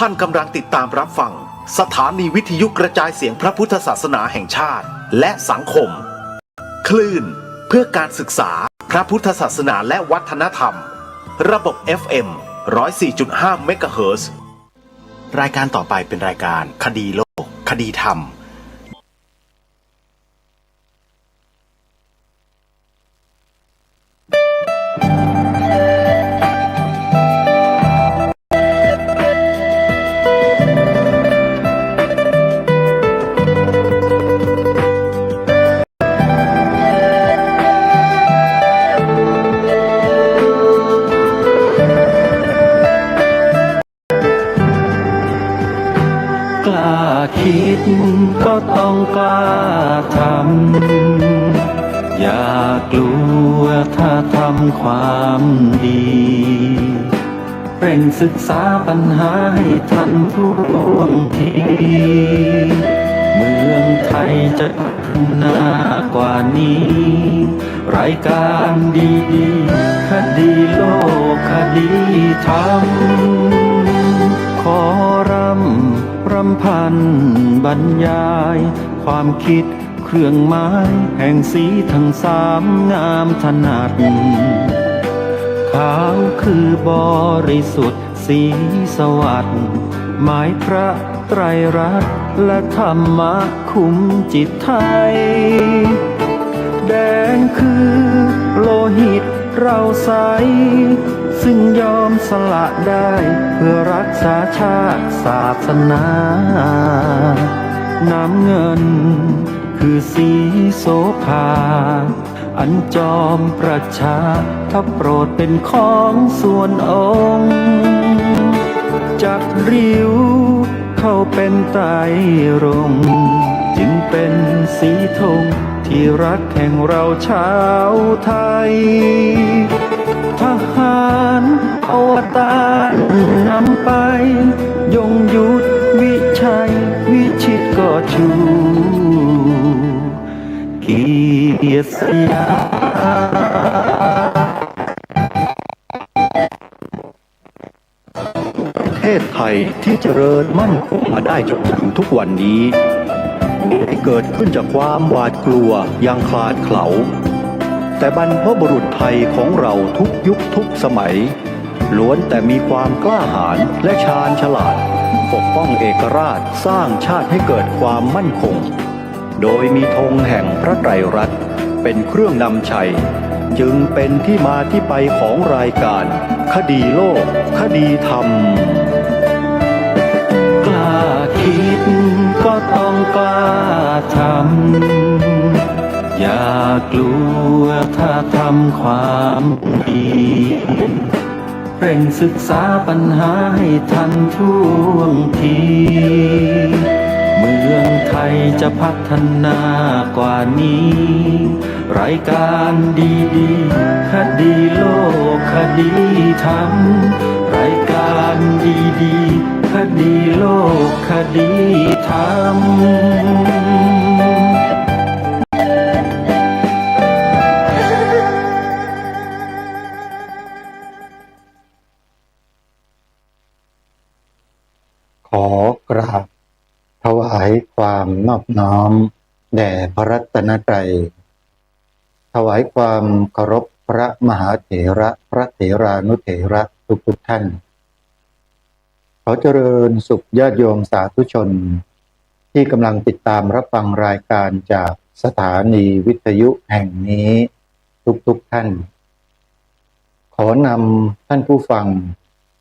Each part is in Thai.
ท่านกำลังติดตามรับฟังสถานีวิทยุกระจายเสียงพระพุทธศาสนาแห่งชาติและสังคมคลื่นเพื่อการศึกษาพระพุทธศาสนาและวัฒนธรรมระบบ FM 104.5 เมกะเฮิรตซ์รายการต่อไปเป็นรายการคดีโลกคดีธรรมคิดก็ต้องกล้าทำอย่ากลัวถ้าทำความดีเร่งศึกษาปัญหาให้ทันท่วงทีเมืองไทยจะพัฒนากว่านี้รายการดีๆคดีโลกคดีธรรมขอรำพันบรรยายความคิดเครื่องหมายแห่งสีทั้งสามงามถนัดขาวคือบริสุทธิ์สีสวัสดิ์หมายพระไตรรัตน์และธรรมะคุมจิตไทยแดงคือโลหิตเราใสซึ่งยอมสละได้เพื่อรักษาชาติศาสนาน้ำเงินคือสีโสภาอันจอมประชาถ้าโปรดเป็นของส่วนองค์จักริ้วเข้าเป็นไตรรงค์จึงเป็นสีธงที่รักแห่งเราชาวไทยทหารอวตารนำไปยงยุทธวิชัยวิชิตก็ชูเกียรติสยามประเทศไทยที่เจริญมั่นคงมาได้จนถึงทุกวันนี้ได้เกิดขึ้นจากความหวาดกลัวอย่างคลาดเขลาแต่บรรพบุรุษไทยของเราทุกยุคทุกสมัยล้วนแต่มีความกล้าหาญและชาญฉลาดปกป้องเอกราชสร้างชาติให้เกิดความมั่นคงโดยมีธงแห่งพระไตรรัตน์เป็นเครื่องนำชัยจึงเป็นที่มาที่ไปของรายการคดีโลกคดีธรรมกล้าคิดก็ต้องกล้าทำอย่ากลัวถ้าทำความดีเร่งศึกษาปัญหาให้ทันท่วงทีเมืองไทยจะพัฒนากว่านี้รายการดีๆคดีโลกคดีธรรมรายการดีๆคดีโลกคดีธรรมขอกราบถวายความนอบน้อมแด่พระรัตนตรัยถวายความเคารพพระมหาเถระพระเถรานุเถระทุกท่านขอเจริญสุขญาติโยมสาธุชนที่กำลังติดตามรับฟังรายการจากสถานีวิทยุแห่งนี้ทุกท่านขอนำท่านผู้ฟัง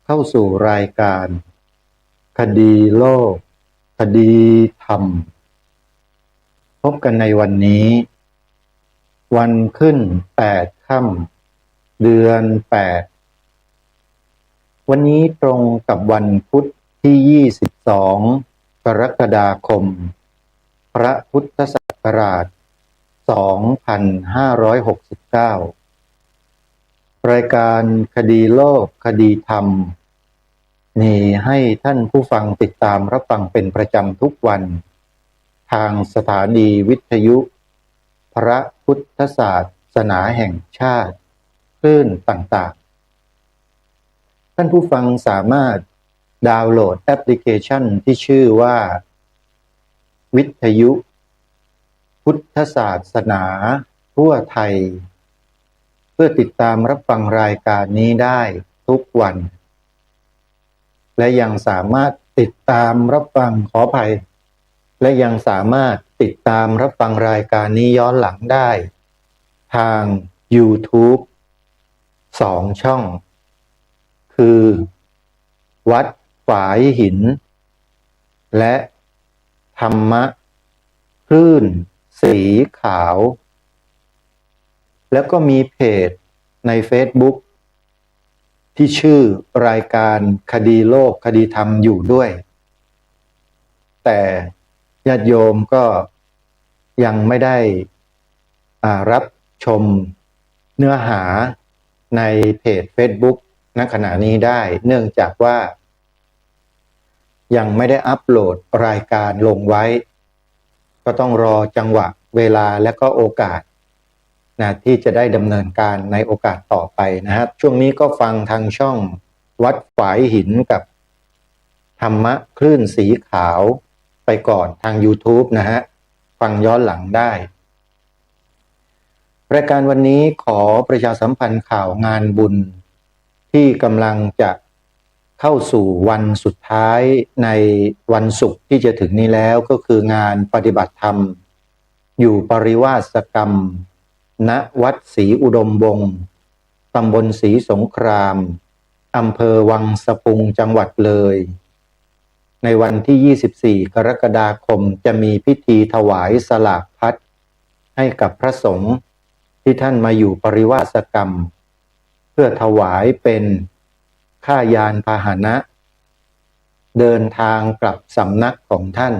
เข้าสู่รายการคดีโลกคดีธรรมพบกันในวันนี้วันขึ้น8 ค่ำเดือน 8วันนี้ตรงกับวันพุธที่22 กรกฎาคมพระพุทธศักราช2569รายการคดีโลกคดีธรรมมีให้ท่านผู้ฟังติดตามรับฟังเป็นประจำทุกวันทางสถานีวิทยุพระพุทธศาสนาแห่งชาติคลื่นต่างๆท่านผู้ฟังสามารถ ดาวน์โหลดแอปพลิเคชันที่ชื่อว่าวิทยุพุทธศาสนาทั่วไทยเพื่อติดตามรับฟังรายการนี้ได้ทุกวันและยังสามารถติดตามรับฟังขออภัยและยังสามารถติดตามรับฟังรายการนี้ย้อนหลังได้ทาง YouTube 2 ช่องคือวัดฝายหินและธรรมะคลื่นสีขาวแล้วก็มีเพจใน Facebook ที่ชื่อรายการคดีโลกคดีธรรมอยู่ด้วยแต่ญาติโยมก็ยังไม่ได้รับชมเนื้อหาในเพจ Facebook ณขณะนี้ได้เนื่องจากว่ายังไม่ได้อัปโหลดรายการลงไว้ก็ต้องรอจังหวะเวลาและก็โอกาสที่จะได้ดำเนินการในโอกาสต่อไปนะครับช่วงนี้ก็ฟังทางช่องวัดฝายหินกับธรรมะคลื่นสีขาวไปก่อนทาง YouTube นะฮะฟังย้อนหลังได้รายการวันนี้ขอประชาสัมพันธ์ข่าวงานบุญที่กำลังจะเข้าสู่วันสุดท้ายในวันศุกร์ที่จะถึงนี้แล้วก็คืองานปฏิบัติธรรมอยู่ปริวาสกรรมณวัดศรีอุดมวงศ์ตำบลศรีสงครามอำเภอวังสะพุงจังหวัดเลยในวันที่ 24 กรกฎาคมจะมีพิธีถวายสลากพัดให้กับพระสงฆ์ที่ท่านมาอยู่ปริวาสกรรมเพื่อถวายเป็นค่ายานพาหนะเดินทางกลับสำนักของท่าน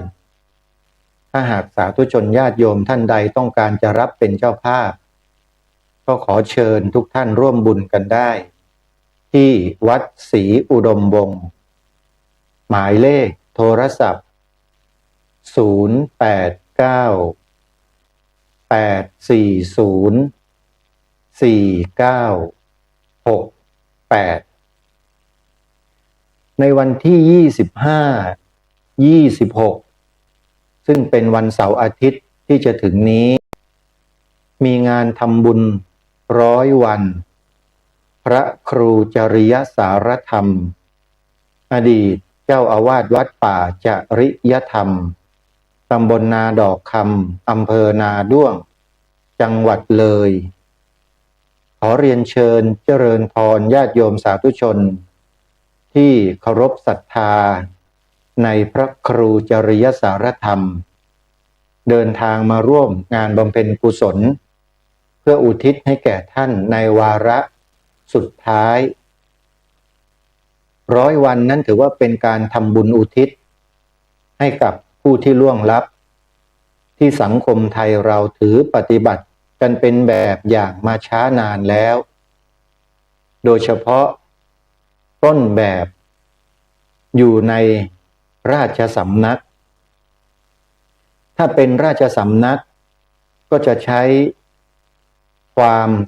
ถ้าหากสาธุชนญาติโยมท่านใดต้องการจะรับเป็นเจ้าภาพก็ขอเชิญทุกท่านร่วมบุญกันได้ที่วัดศรีอุดมวงศ์หมายเลขโทรศัพท์089-840-4968ในวันที่25 26ซึ่งเป็นวันเสาร์อาทิตย์ที่จะถึงนี้มีงานทำบุญ100 วันพระครูจริยสารธรรมอดีตเจ้าอาวาสวัดป่าจริยธรรมตำบลนาดอกคำอำเภอนาด้วงจังหวัดเลยขอเรียนเชิญเจริญพรญาติโยมสาธุชนที่เคารพศรัทธาในพระครูจริยสารธรรมเดินทางมาร่วมงานบำเพ็ญกุศลเพื่ออุทิศให้แก่ท่านในวาระสุดท้าย100 วันนั้นถือว่าเป็นการทำบุญอุทิศให้กับผู้ที่ล่วงลับที่สังคมไทยเราถือปฏิบัติกันเป็นแบบอย่างมาช้านานแล้วโดยเฉพาะต้นแบบอยู่ในราชสำนักถ้าเป็นราชสำนักก็จะใช้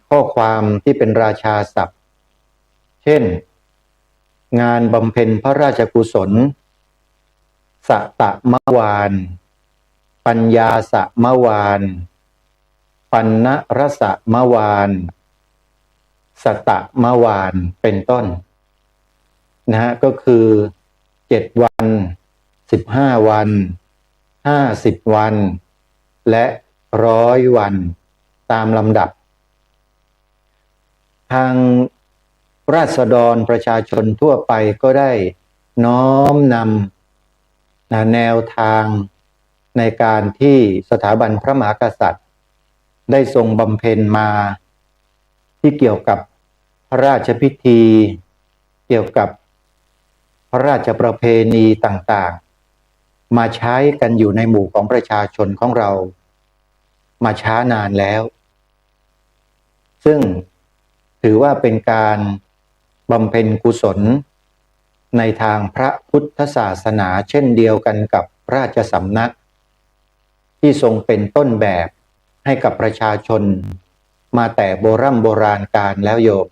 ข้อความที่เป็นราชาศัพท์เช่นงานบำเพ็ญพระราชกุศลสตมวานปัญญาสมวานปัณณรสมวานสตมวานเป็นต้นก็คือ7 วัน15 วัน50 วันและ100 วันตามลำดับทางราษฎรประชาชนทั่วไปก็ได้น้อมนำแนวทางในการที่สถาบันพระมหากษัตริย์ได้ทรงบำเพ็ญมาที่เกี่ยวกับพระราชพิธีเกี่ยวกับพระราชประเพณีต่างๆมาใช้กันอยู่ในหมู่ของประชาชนของเรามาช้านานแล้วซึ่งถือว่าเป็นการบำเพ็ญกุศลในทางพระพุทธศาสนาเช่นเดียวกันกับราชสำนักที่ทรงเป็นต้นแบบให้กับประชาชนมาแต่โบราณกาลแล้วโยม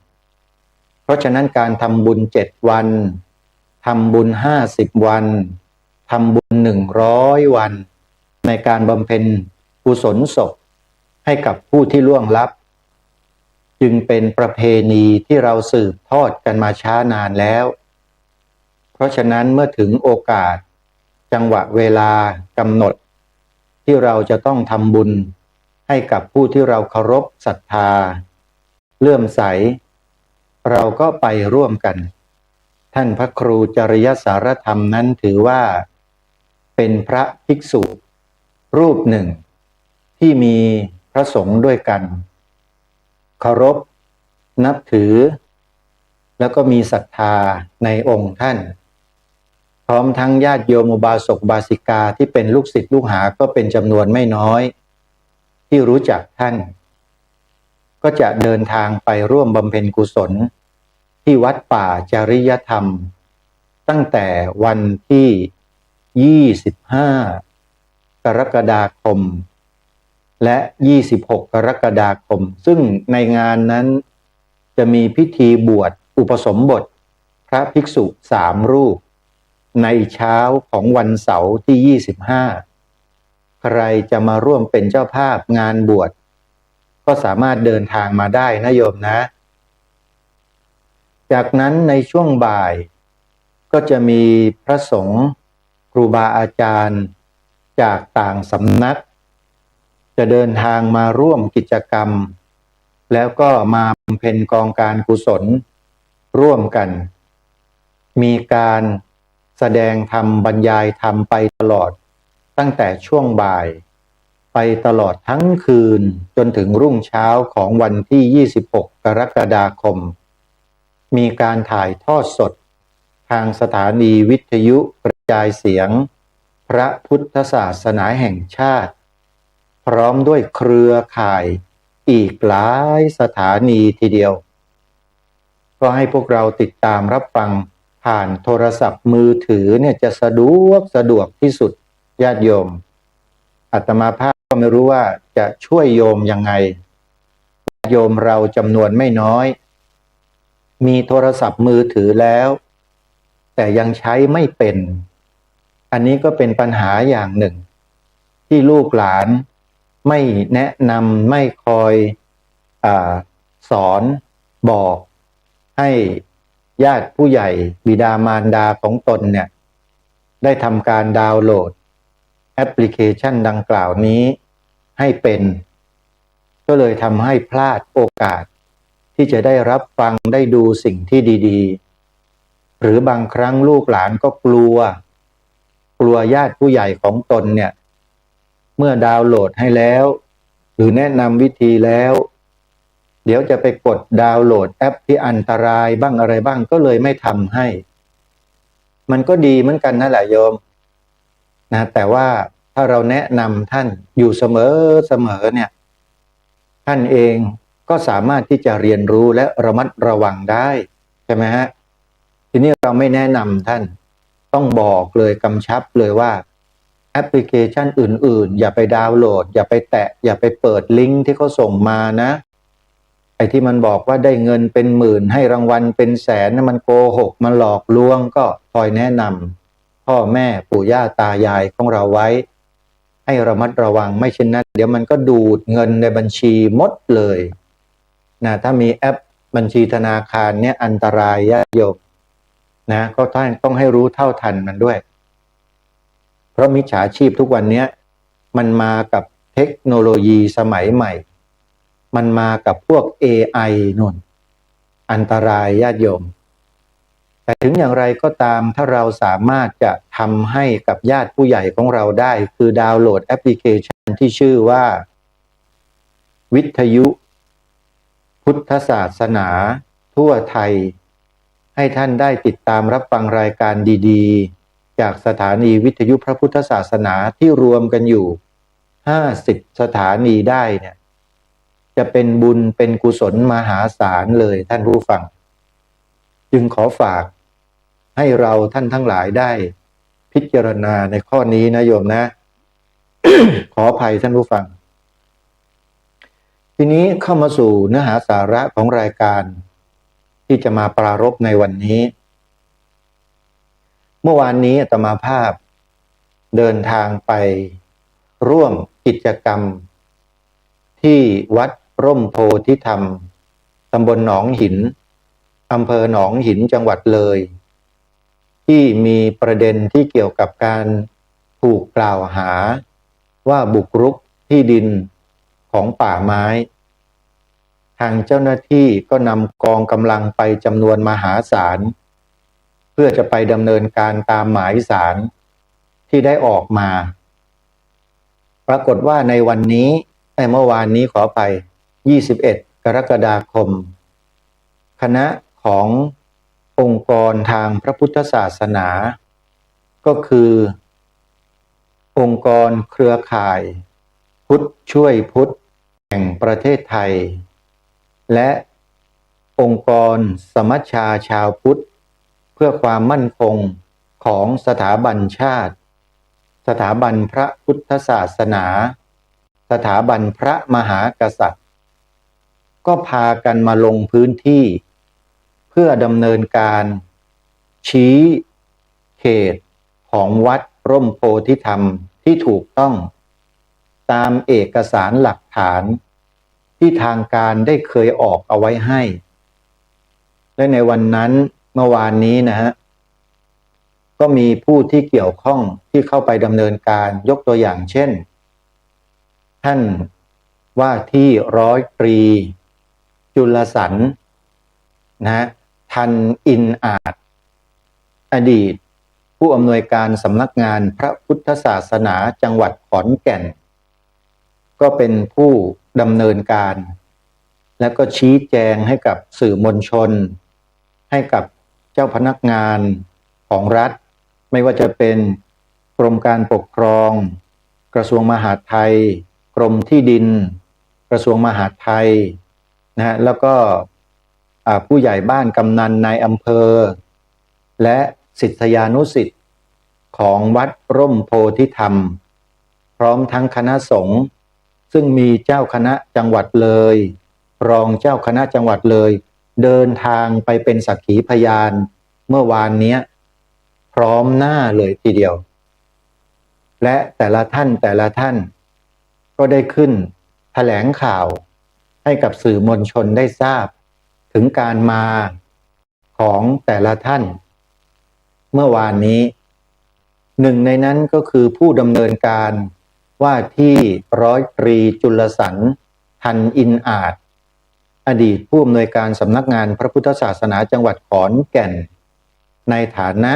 เพราะฉะนั้นการทำบุญ7 วัน ทำบุญ50 วันทำบุญ100 วัน ในการบำเพ็ญกุศลศพให้กับผู้ที่ล่วงลับจึงเป็นประเพณีที่เราสืบทอดกันมาช้านานแล้วเพราะฉะนั้นเมื่อถึงโอกาสจังหวะเวลากำหนดที่เราจะต้องทำบุญให้กับผู้ที่เราเคารพศรัทธาเลื่อมใสเราก็ไปร่วมกันท่านพระครูจริยสารธรรมนั้นถือว่าเป็นพระภิกษุรูปหนึ่งที่มีพระสงฆ์ด้วยกันเคารพนับถือแล้วก็มีศรัทธาในองค์ท่านพร้อมทั้งญาติโยมอุบาสกอุบาสิกาที่เป็นลูกศิษย์ลูกหาก็เป็นจำนวนไม่น้อยที่รู้จักท่านก็จะเดินทางไปร่วมบำเพ็ญกุศลที่วัดป่าจริยธรรมตั้งแต่วันที่25 กรกฎาคมและ26 กรกฎาคมซึ่งในงานนั้นจะมีพิธีบวชอุปสมบทพระภิกษุ3 รูปในเช้าของวันเสาร์ที่25ใครจะมาร่วมเป็นเจ้าภาพงานบวชก็สามารถเดินทางมาได้นะโยมนะจากนั้นในช่วงบ่ายก็จะมีพระสงฆ์ครูบาอาจารย์จากต่างสำนักจะเดินทางมาร่วมกิจกรรมแล้วก็มาบำเพ็ญกองการกุศลร่วมกันมีการแสดงธรรมบรรยายธรรมไปตลอดตั้งแต่ช่วงบ่ายไปตลอดทั้งคืนจนถึงรุ่งเช้าของวันที่26 กรกฎาคมมีการถ่ายทอดสดทางสถานีวิทยุกระจายเสียงพระพุทธศาสนาแห่งชาติพร้อมด้วยเครือข่ายอีกหลายสถานีทีเดียวก็ให้พวกเราติดตามรับฟังผ่านโทรศัพท์มือถือเนี่ยจะสะดวกที่สุดญาติโยมอาตมาภาพก็ไม่รู้ว่าจะช่วยโยมยังไงโยมเราจำนวนไม่น้อยมีโทรศัพท์มือถือแล้วแต่ยังใช้ไม่เป็นอันนี้ก็เป็นปัญหาอย่างหนึ่งที่ลูกหลานไม่แนะนำไม่คอยสอนบอกให้ญาติผู้ใหญ่บิดามารดาของตนเนี่ยได้ทำการดาวน์โหลดแอปพลิเคชันดังกล่าวนี้ให้เป็นก็เลยทำให้พลาดโอกาสที่จะได้รับฟังได้ดูสิ่งที่ดีๆหรือบางครั้งลูกหลานก็กลัวญาติผู้ใหญ่ของตนเนี่ยเมื่อดาวน์โหลดให้แล้วหรือแนะนำวิธีแล้วเดี๋ยวจะไปกดดาวน์โหลดแอปที่อันตรายบ้างอะไรบ้างก็เลยไม่ทำให้มันก็ดีเหมือนกันนั่นแหละโยมนะแต่ว่าถ้าเราแนะนำท่านอยู่เสมอเนี่ยท่านเองก็สามารถที่จะเรียนรู้และระมัดระวังได้ใช่ไหมฮะทีนี้เราไม่แนะนำท่านต้องบอกเลยกำชับเลยว่าแอปพลิเคชันอื่นๆอย่าไปดาวน์โหลดอย่าไปแตะอย่าไปเปิดลิงก์ที่เขาส่งมานะไอ้ที่มันบอกว่าได้เงินเป็นหมื่นให้รางวัลเป็นแสนนะมันโกหกมันหลอกลวงก็คอยแนะนำพ่อแม่ปู่ย่าตายายของเราไว้ให้ระมัดระวังไม่เช่นนั้นเดี๋ยวมันก็ดูดเงินในบัญชีหมดเลยนะถ้ามีแอปบัญชีธนาคารเนี่ยอันตรายญาติโยมนะก็ต้องให้รู้เท่าทันมันด้วยเพราะมิจฉาชีพทุกวันนี้มันมากับเทคโนโลยีสมัยใหม่มันมากับพวก AI นู่นอันตรายญาติโยมแต่ถึงอย่างไรก็ตามถ้าเราสามารถจะทำให้กับญาติผู้ใหญ่ของเราได้คือดาวน์โหลดแอปพลิเคชันที่ชื่อว่าวิทยุพุทธศาสนาทั่วไทยให้ท่านได้ติดตามรับฟังรายการดีๆจากสถานีวิทยุพระพุทธศาสนาที่รวมกันอยู่50 สถานีได้เนี่ยจะเป็นบุญเป็นกุศลมหาศาลเลยท่านผู้ฟังจึงขอฝากให้เราท่านทั้งหลายได้พิจารณาในข้อนี้นะโยมนะ ขออภัยท่านผู้ฟังทีนี้เข้ามาสู่เนื้อหาสาระของรายการที่จะมาปรารภในวันนี้ เมื่อวานนี้อาตมาภาพเดินทางไปร่วมกิจกรรมที่วัดร่มโพธิธรรมตำบลหนองหินอำเภอหนองหินจังหวัดเลยที่มีประเด็นที่เกี่ยวกับการถูกกล่าวหาว่าบุกรุกที่ดินของป่าไม้ทางเจ้าหน้าที่ก็นำกองกำลังไปจำนวนมหาศาลเพื่อจะไปดำเนินการตามหมายศาลที่ได้ออกมาปรากฏว่าในวันนี้เมื่อวานนี้ขอไป21 กรกฎาคมคณะขององค์กรทางพระพุทธศาสนาก็คือองค์กรเครือข่ายพุทธช่วยพุทธแห่งประเทศไทยและองค์กรสมัชชาชาวพุทธเพื่อความมั่นคงของสถาบันชาติสถาบันพระพุทธศาสนาสถาบันพระมหากษัตริย์ก็พากันมาลงพื้นที่เพื่อดำเนินการชี้เขตของวัดร่มโพธิธรรมที่ถูกต้องตามเอกสารหลักฐานที่ทางการได้เคยออกเอาไว้ให้และในวันนั้นเมื่อวานนี้นะฮะก็มีผู้ที่เกี่ยวข้องที่เข้าไปดำเนินการยกตัวอย่างเช่นท่านว่าที่ร้อยตรีจุลสรรนะทันอินอาจอดีตผู้อำนวยการสำนักงานพระพุทธศาสนาจังหวัดขอนแก่นก็เป็นผู้ดำเนินการและก็ชี้แจงให้กับสื่อมวลชนให้กับเจ้าพนักงานของรัฐไม่ว่าจะเป็นกรมการปกครองกระทรวงมหาดไทยกรมที่ดินกระทรวงมหาดไทยนะฮะแล้วก็ผู้ใหญ่บ้านกำนันนายอำเภอและศิษยานุศิษย์ของวัดร่มโพธิธรรมพร้อมทั้งคณะสงฆ์ซึ่งมีเจ้าคณะจังหวัดเลยรองเจ้าคณะจังหวัดเลยเดินทางไปเป็นสักขีพยานเมื่อวานนี้พร้อมหน้าเลยทีเดียวและแต่ละท่านก็ได้ขึ้นแถลงข่าวให้กับสื่อมวลชนได้ทราบถึงการมาของแต่ละท่านเมื่อวานนี้หนึ่งในนั้นก็คือผู้ดำเนินการว่าที่ร้อยตรีจุลสรรทันอินอาจอดีตผู้อำนวยการสำนักงานพระพุทธศาสนาจังหวัดขอนแก่นในฐานะ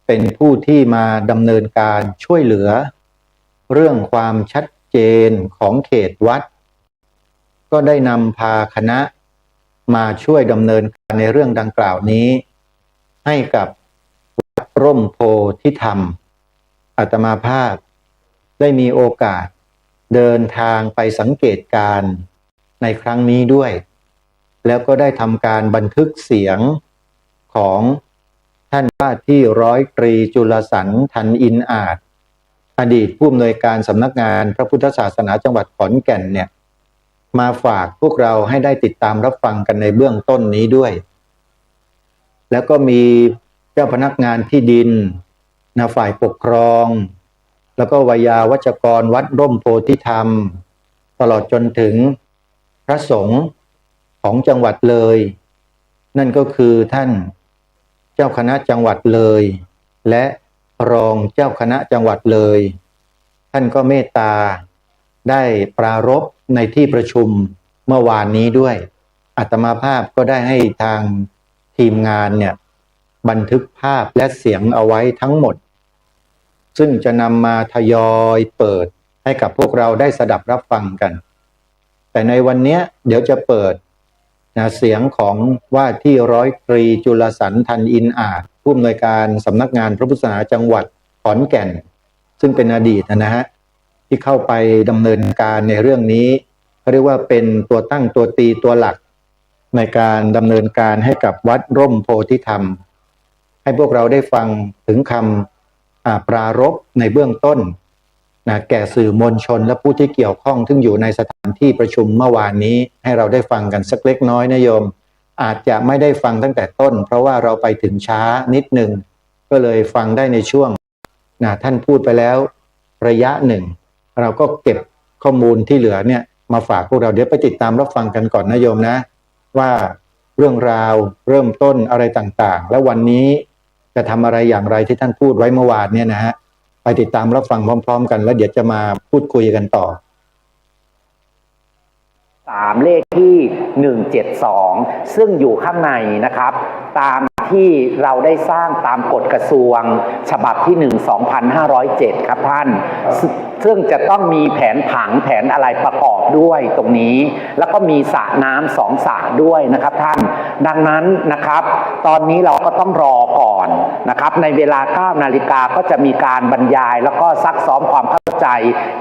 เป็นผู้ที่มาดำเนินการช่วยเหลือเรื่องความชัดเจนของเขตวัดก็ได้นำพาคณะมาช่วยดำเนินการในเรื่องดังกล่าวนี้ให้กับวัดร่มโพธิธรรมอาตมาภาพได้มีโอกาสเดินทางไปสังเกตการณ์ในครั้งนี้ด้วยแล้วก็ได้ทำการบันทึกเสียงของท่านว่าที่ร้อยตรีจุลสรรทันอินอาจอดีตผู้อำนวยการสำนักงานพระพุทธศาสนาจังหวัดขอนแก่นเนี่ยมาฝากพวกเราให้ได้ติดตามรับฟังกันในเบื้องต้นนี้ด้วยแล้วก็มีเจ้าพนักงานที่ดินฝ่ายปกครองแล้วก็วิยาวัจกรวัดร่มโพธิธรรมตลอดจนถึงพระสงฆ์ของจังหวัดเลยนั่นก็คือท่านเจ้าคณะจังหวัดเลยและรองเจ้าคณะจังหวัดเลยท่านก็เมตตาได้ปรารภในที่ประชุมเมื่อวานนี้ด้วยอาตมาภาพก็ได้ให้ทางทีมงานเนี่ยบันทึกภาพและเสียงเอาไว้ทั้งหมดซึ่งจะนำมาทยอยเปิดให้กับพวกเราได้สดับรับฟังกันแต่ในวันนี้เดี๋ยวจะเปิดเสียงของว่าที่ร้อยตรีจุลสรรทันอินอาจผู้อำนวยการสำนักงานพระพุทธศาสนาจังหวัดขอนแก่นซึ่งเป็นอดีตนะฮะที่เข้าไปดำเนินการในเรื่องนี้เขาเรียกว่าเป็นตัวตั้งตัวตีตัวหลักในการดำเนินการให้กับวัดร่มโพธิธรรมให้พวกเราได้ฟังถึงคำปรารภในเบื้องต้นแก่สื่อมวลชนและผู้ที่เกี่ยวข้องซึ่งอยู่ในสถานที่ประชุมเมื่อวานนี้ให้เราได้ฟังกันสักเล็กน้อยนะโยมอาจจะไม่ได้ฟังตั้งแต่ต้นเพราะว่าเราไปถึงช้านิดนึง ก็เลยฟังได้ในช่วงท่านพูดไปแล้วระยะหนึ่งเราก็เก็บข้อมูลที่เหลือเนี่ยมาฝากพวกเราเดี๋ยวไปติดตามรับฟังกันก่อนนะโยมนะว่าเรื่องราวเริ่มต้นอะไรต่างๆแล้ววันนี้จะทำอะไรอย่างไรที่ท่านพูดไว้เมื่อวานเนี่ยนะฮะไปติดตามรับฟังพร้อมๆกันแล้วเดี๋ยวจะมาพูดคุยกันต่อ3เลขที่172ซึ่งอยู่ข้างในนะครับตามที่เราได้สร้างตามกฎกระทรวงฉบับที่1 2507ครับท่านซึ่งจะต้องมีแผนผังแผนอะไรประกอบด้วยตรงนี้แล้วก็มีสระน้ำ2 สระด้วยนะครับท่านดังนั้นนะครับตอนนี้เราก็ต้องรอก่อนนะครับในเวลา 9 นาฬิกาก็จะมีการบรรยายแล้วก็ซักซ้อมความเข้าใจ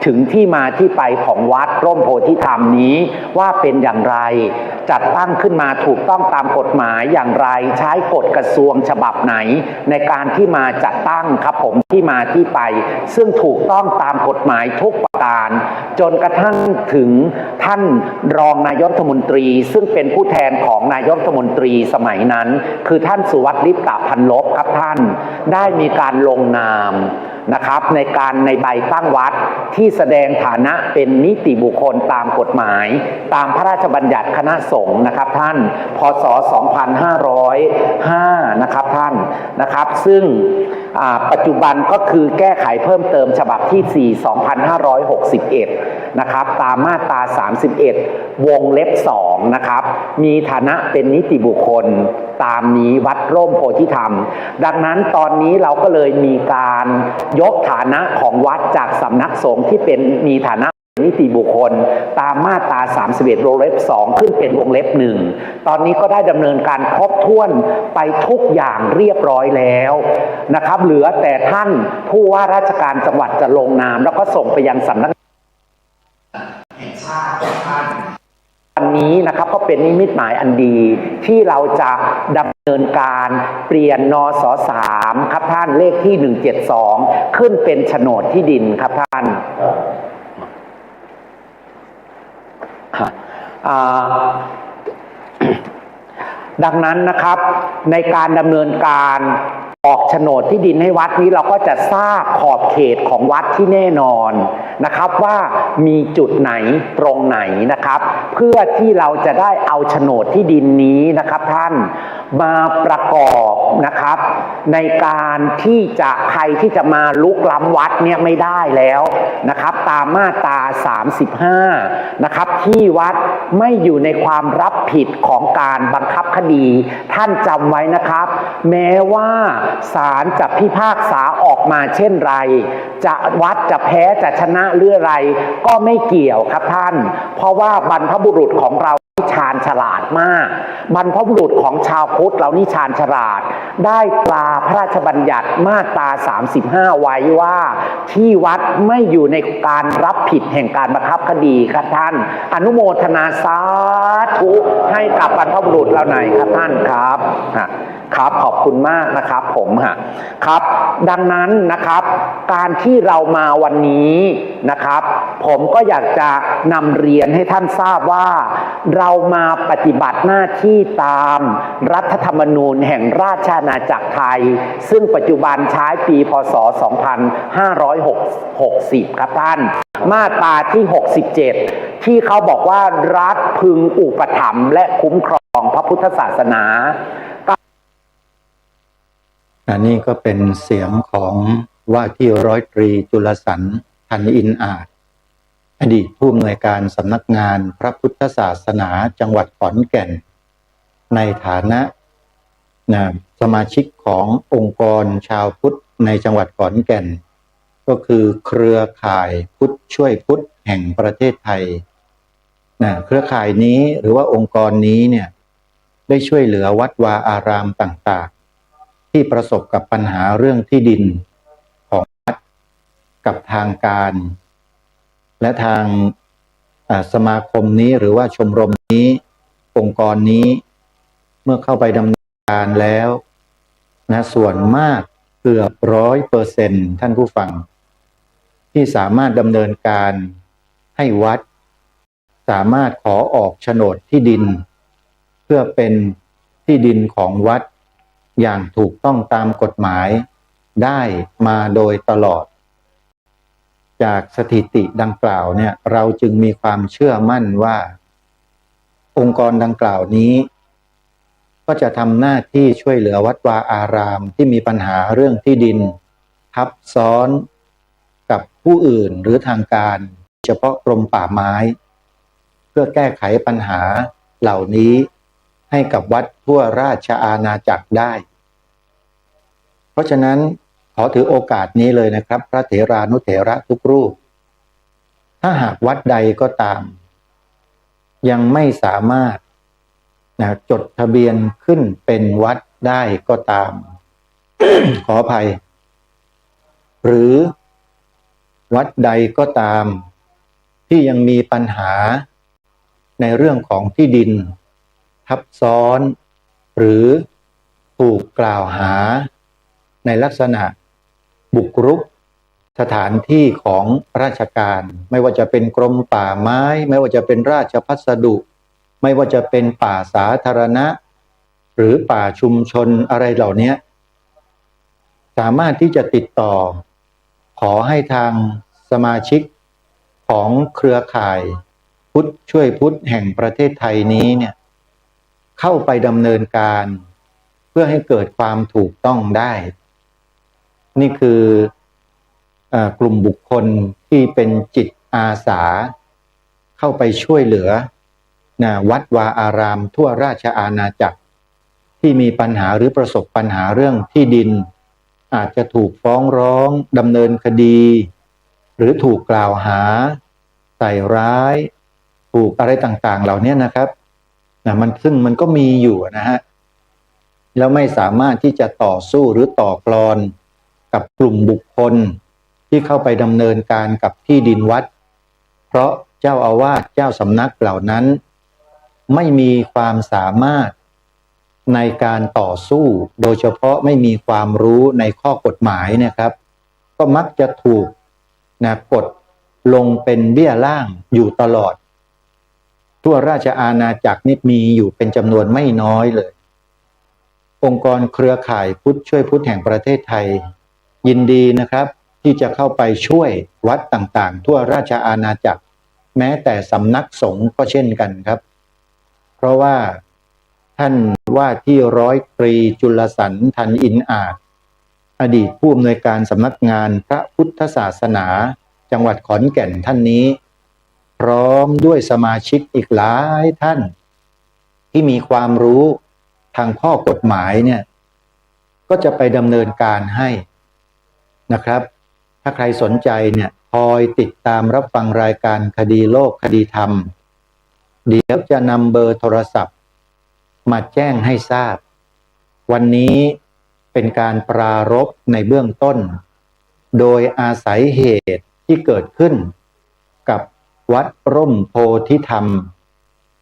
ถึงที่มาที่ไปของวัดร่มโพธิธรรมนี้ว่าเป็นอย่างไรจัดตั้งขึ้นมาถูกต้องตามกฎหมายอย่างไรใช้กฎกระทรวงฉบับไหนในการที่มาจัดตั้งครับผมที่มาที่ไปซึ่งถูกต้องตามกฎหมายทุกประการจนกระทั่งถึงท่านรองนายกรัฐมนตรีซึ่งเป็นผู้แทนของนายกรัฐมนตรีสมัยนั้นคือท่านสุวัสดิ์ลิปตะพันลบครับท่านได้มีการลงนามนะครับในใบตั้งวัดที่แสดงฐานะเป็นนิติบุคคลตามกฎหมายตามพระราชบัญญัติคณะสงฆ์นะครับท่านพ.ศ. 2505นะครับท่านนะครับซึ่งปัจจุบันก็คือแก้ไขเพิ่มเติมฉบับที่ 4 2561นะครับตามมาตรา 31 วงเล็บ 2นะครับมีฐานะเป็นนิติบุคคลตามนี้วัดร่มโพธิธรรมดังนั้นตอนนี้เราก็เลยมีการยกฐานะของวัดจากสำนักสงฆ์ที่เป็นมีฐานะนิติบุคคลตามมาตรา 31 วงเล็บ 2ขึ้นเป็นวงเล็บ 1ตอนนี้ก็ได้ดำเนินการครบถ้วนไปทุกอย่างเรียบร้อยแล้วนะครับเหลือแต่ท่านผู้ว่าราชการจังหวัดจะลงนามแล้วก็ส่งไปยังสำนักแห่งชาติท่านวันนี้นะครับก็เป็นนิมิตหมายอันดีที่เราจะดำเนินการเปลี่ยนนส.3ครับท่านเลขที่172ขึ้นเป็นโฉนดที่ดินครับท่านดังนั้นนะครับในการดำเนินการออกโฉนดที่ดินให้วัดนี้เราก็จะทราบขอบเขตของวัดที่แน่นอนนะครับว่ามีจุดไหนตรงไหนนะครับเพื่อที่เราจะได้เอาโฉนดที่ดินนี้นะครับท่านมาประกอบนะครับในการที่จะใครที่จะมาลุกล้ำวัดเนี่ยไม่ได้แล้วนะครับตามมาตรา35นะครับที่วัดไม่อยู่ในความรับผิดของการบังคับคดีท่านจำไว้นะครับแม้ว่าศาลจะพิพากษาออกมาเช่นไรจะวัดจะแพ้จะชนะหรืออะไรก็ไม่เกี่ยวครับท่านเพราะว่าบรรพบุรุษของเราชาญฉลาดมากบรรพบุรุษของชาวพุทธเรานี่ชาญฉลาดได้ตราพระราชบัญญัติมาตรา35ไว้ว่าที่วัดไม่อยู่ในการรับผิดแห่งการบังคับคดีครับท่านอนุโมทนาสาธุให้กับบรรพบุรุษเราหน่อยครับท่านครับครับขอบคุณมากนะครับผมครับดังนั้นนะครับการที่เรามาวันนี้นะครับผมก็อยากจะนำเรียนให้ท่านทราบว่าเรามาปฏิบัติหน้าที่ตามรัฐธรรมนูญแห่งราชอาณาจักรไทยซึ่งปัจจุบันใช้ปีพ.ศ. 2560ครับท่านมาตราที่67ที่เขาบอกว่ารัฐพึงอุปถัมภ์และคุ้มครองพระพุทธศาสนานี่ก็เป็นเสียงของว่าที่ร้อยตรีจุลสรรพันอินอาจอดีตผู้อำนวยการสำนักงานพระพุทธศาสนาจังหวัดขอนแก่นในฐานะสมาชิกขององค์กรชาวพุทธในจังหวัดขอนแก่นก็คือเครือข่ายพุทธช่วยพุทธแห่งประเทศไทยเครือข่ายนี้หรือว่าองค์กรนี้เนี่ยได้ช่วยเหลือวัดวาอารามต่างๆที่ประสบกับปัญหาเรื่องที่ดินของวัดกับทางการและทางสมาคมนี้หรือว่าชมรมนี้องค์กรนี้เมื่อเข้าไปดำเนินการแล้วส่วนมากเกือบ100%ท่านผู้ฟังที่สามารถดำเนินการให้วัดสามารถขอออกโฉนดที่ดินเพื่อเป็นที่ดินของวัดอย่างถูกต้องตามกฎหมาย ได้มาโดยตลอดจากสถิติดังกล่าวเนี่ยเราจึงมีความเชื่อมั่นว่าองค์กรดังกล่าวนี้ก็จะทำหน้าที่ช่วยเหลือวัดวาอารามที่มีปัญหาเรื่องที่ดินทับซ้อนกับผู้อื่นหรือทางการเฉพาะกรมป่าไม้เพื่อแก้ไขปัญหาเหล่านี้ให้กับวัดทั่วราชอาณาจักรได้เพราะฉะนั้นขอถือโอกาสนี้เลยนะครับพระเถรานุเถระทุกรูปถ้าหากวัดใดก็ตามยังไม่สามารถจดทะเบียนขึ้นเป็นวัดได้ก็ตาม ขออภัยหรือวัดใดก็ตามที่ยังมีปัญหาในเรื่องของที่ดินทับซ้อนหรือถูกกล่าวหาในลักษณะบุกรุกสถานที่ของราชการไม่ว่าจะเป็นกรมป่าไม้ไม่ว่าจะเป็นราชพัสดุไม่ว่าจะเป็นป่าสาธารณะหรือป่าชุมชนอะไรเหล่านี้สามารถที่จะติดต่อขอให้ทางสมาชิกของเครือข่ายพุทธช่วยพุทธแห่งประเทศไทยนี้เนี่ยเข้าไปดำเนินการเพื่อให้เกิดความถูกต้องได้นี่คือกลุ่มบุคคลที่เป็นจิตอาสาเข้าไปช่วยเหลือวัดวาอารามทั่วราชอาณาจักรที่มีปัญหาหรือประสบปัญหาเรื่องที่ดินอาจจะถูกฟ้องร้องดำเนินคดีหรือถูกกล่าวหาใส่ร้ายถูกอะไรต่างๆเหล่านี้นะครับซึ่งมันก็มีอยู่นะฮะแล้วไม่สามารถที่จะต่อสู้หรือต่อกลอนกับกลุ่มบุคคลที่เข้าไปดำเนินการกับที่ดินวัดเพราะเจ้าอาวาสเจ้าสำนักเหล่านั้นไม่มีความสามารถในการต่อสู้โดยเฉพาะไม่มีความรู้ในข้อกฎหมายนะครับก็มักจะถูกกดลงเป็นเบี้ยล่างอยู่ตลอดทั่วราชอาณาจักรนี่มีอยู่เป็นจำนวนไม่น้อยเลยองค์กรเครือข่ายพุทธช่วยพุทธแห่งประเทศไทยยินดีนะครับที่จะเข้าไปช่วยวัดต่างๆทั่วราชอาณาจักรแม้แต่สำนักสงฆ์ก็เช่นกันครับเพราะว่าท่านว่าที่ร้อยตรีจุลสรรทันอินอาจอดีตผู้อำนวยการสำนักงานพระพุทธศาสนาจังหวัดขอนแก่นท่านนี้พร้อมด้วยสมาชิกอีกหลายท่านที่มีความรู้ทางข้อกฎหมายเนี่ยก็จะไปดำเนินการให้นะครับถ้าใครสนใจเนี่ยคอยติดตามรับฟังรายการคดีโลกคดีธรรมเดี๋ยวจะนำเบอร์โทรศัพท์มาแจ้งให้ทราบวันนี้เป็นการปรารภในเบื้องต้นโดยอาศัยเหตุที่เกิดขึ้นกับวัดร่มโพธิธรรม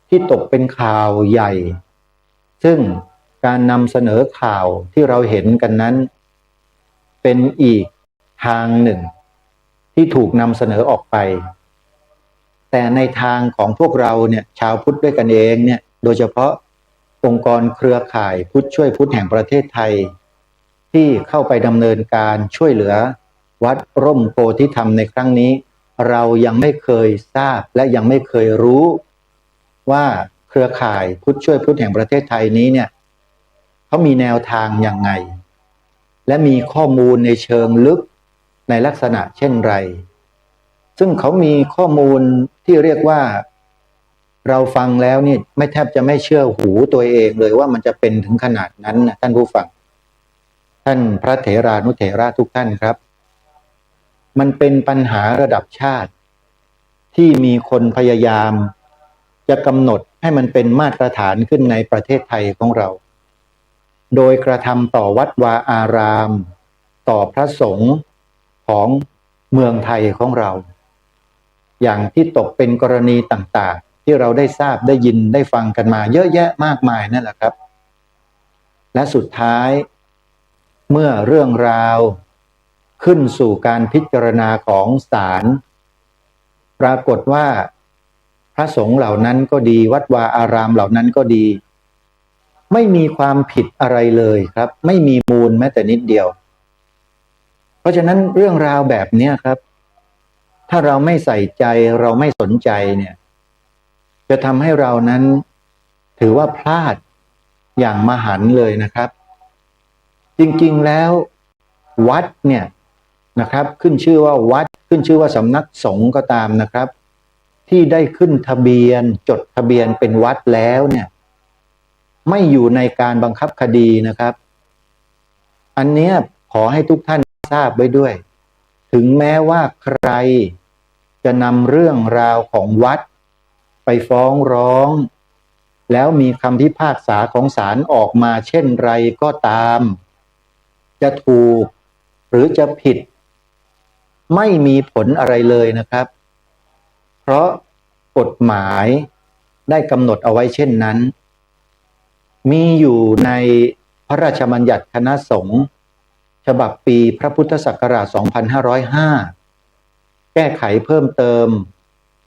ที่ตกเป็นข่าวใหญ่ซึ่งการนำเสนอข่าวที่เราเห็นกันนั้นเป็นอีกทางหนึ่งที่ถูกนำเสนอออกไปแต่ในทางของพวกเราเนี่ยชาวพุทธด้วยกันเองเนี่ยโดยเฉพาะองค์กรเครือข่ายพุทธช่วยพุทธแห่งประเทศไทยที่เข้าไปดำเนินการช่วยเหลือวัดร่มโพธิธรรมในครั้งนี้เรายังไม่เคยทราบและยังไม่เคยรู้ว่าเครือข่ายพุทธช่วยพุทธแห่งประเทศไทยนี้เนี่ยเขามีแนวทางยังไงและมีข้อมูลในเชิงลึกในลักษณะเช่นไรซึ่งเขามีข้อมูลที่เรียกว่าเราฟังแล้วนี่ไม่แทบจะไม่เชื่อหูตัวเองเลยว่ามันจะเป็นถึงขนาดนั้นนะท่านผู้ฟังท่านพระเถรานุเถระทุกท่านครับมันเป็นปัญหาระดับชาติที่มีคนพยายามจะกำหนดให้มันเป็นมาตรฐานขึ้นในประเทศไทยของเราโดยกระทำต่อวัดวาอารามต่อพระสงฆ์ของเมืองไทยของเราอย่างที่ตกเป็นกรณีต่างๆที่เราได้ทราบได้ยินได้ฟังกันมาเยอะแยะมากมายนั่นแหละครับและสุดท้ายเมื่อเรื่องราวขึ้นสู่การพิจารณาของศาลปรากฏว่าพระสงฆ์เหล่านั้นก็ดีวัดวาอารามเหล่านั้นก็ดีไม่มีความผิดอะไรเลยครับไม่มีมูลแม้แต่นิดเดียว ราะฉะนั้นเรื่องราวแบบเนี้ยครับ ถ้าเราไม่ใส่ใจเราไม่สนใจเนี่ย จะทำให้เรานั้นถือว่าพลาดอย่างมหันต์เลยนะครับ จริงๆแล้ววัดเนี่ยนะครับ ขึ้นชื่อว่าวัดขึ้นชื่อว่าสำนักสงฆ์ก็ตามนะครับ ที่ได้ขึ้นทะเบียนจดทะเบียนเป็นวัดแล้วเนี่ย ไม่อยู่ในการบังคับคดีนะครับ อันเนี้ยขอให้ทุกท่านทราบไว้ด้วย ถึงแม้ว่าใครจะนำเรื่องราวของวัดไปฟ้องร้อง แล้วมีคำพิพากษาของศาลออกมาเช่นไรก็ตาม จะถูกหรือจะผิดไม่มีผลอะไรเลยนะครับ เพราะกฎหมายได้กำหนดเอาไว้เช่นนั้น มีอยู่ในพระราชบัญญัติคณะสงฆ์ฉบับปีพระพุทธศักราช 2505 แก้ไขเพิ่มเติม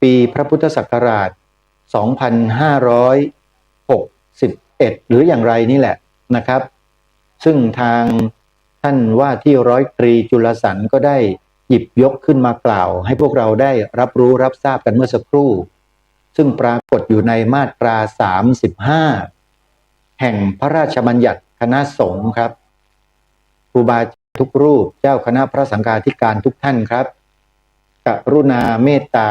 ปีพระพุทธศักราช 2561 หรืออย่างไรนี่แหละนะครับ ซึ่งทางท่านว่าที่ร้อยตรีจุลสรรก็ได้หยิบยกขึ้นมากล่าวให้พวกเราได้รับรู้รับทราบกันเมื่อสักครู่ ซึ่งปรากฏอยู่ในมาตรา 35 แห่งพระราชบัญญัติคณะสงฆ์ครับครูบาอาจารย์ทุกรูปเจ้าคณะพระสังฆาธิการทุกท่านครับกรุณาเมตตา